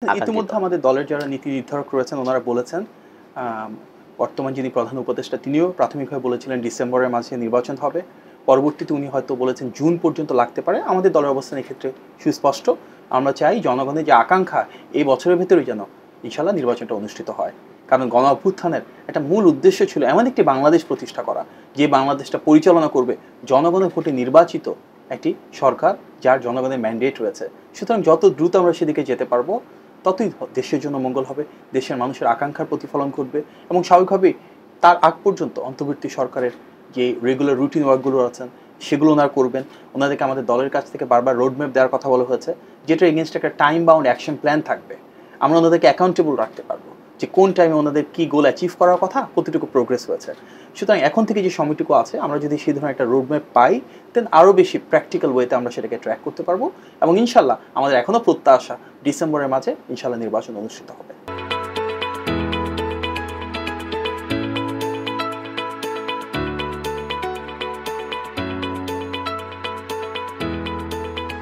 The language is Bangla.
ইতিমধ্যে আমাদের দলের যারা নীতি নির্ধারক রয়েছেন ওনারা বলেছেন, বর্তমান যিনি প্রধান উপদেষ্টা তিনিও প্রাথমিকভাবে বলেছিলেন ডিসেম্বরের মাঝে নির্বাচন হবে। পরবর্তীতে উনি হয়তো বলেছেন জুন পর্যন্ত লাগতে পারে। আমাদের দলের অবস্থান এক্ষেত্রে সুস্পষ্ট। আমরা চাই জনগণের যে আকাঙ্ক্ষা এই বছরের ভেতরেই যেন ইনশাল্লাহ নির্বাচনটা অনুষ্ঠিত হয়। কারণ গণ অভ্যুত্থানের একটা মূল উদ্দেশ্য ছিল এমন একটি বাংলাদেশ প্রতিষ্ঠা করা, যে বাংলাদেশটা পরিচালনা করবে জনগণের ভোটে নির্বাচিত একটি সরকার, যার জনগণের ম্যান্ডেট রয়েছে। সুতরাং যত দ্রুত আমরা সেদিকে যেতে পারবো ততই দেশের জন্য মঙ্গল হবে, দেশের মানুষের আকাঙ্ক্ষার প্রতিফলন করবে এবং স্বাভাবিকভাবেই তার আগ পর্যন্ত অন্তর্বর্তী সরকারের যে রেগুলার রুটিন ওয়ার্কগুলো আছেন সেগুলো ওনারা করবেন। ওনাদেরকে আমাদের দলের কাছ থেকে বারবার রোডম্যাপ দেওয়ার কথা বলা হয়েছে, যেটা এগেনস্ট একটা টাইম বাউন্ড অ্যাকশন প্ল্যান থাকবে। আমরা ওনাদেরকে অ্যাকাউন্টেবল রাখতে পারবো যে কোন টাইমে ওনাদের কী গোল অ্যাচিভ করার কথা, কতটুকু প্রোগ্রেস হয়েছে। সুতরাং এখন থেকে যে সময়টুকু আছে আমরা যদি সেই ধরনের একটা রোডম্যাপ পাই, দেন আরও বেশি প্র্যাকটিক্যাল ওয়েতে আমরা সেটাকে ট্র্যাক করতে পারবো এবং ইনশাল্লাহ আমাদের এখনও প্রত্যাশা ডিসেম্বরের মাঝে ইনশাল্লাহ নির্বাচন অনুষ্ঠিত হবে।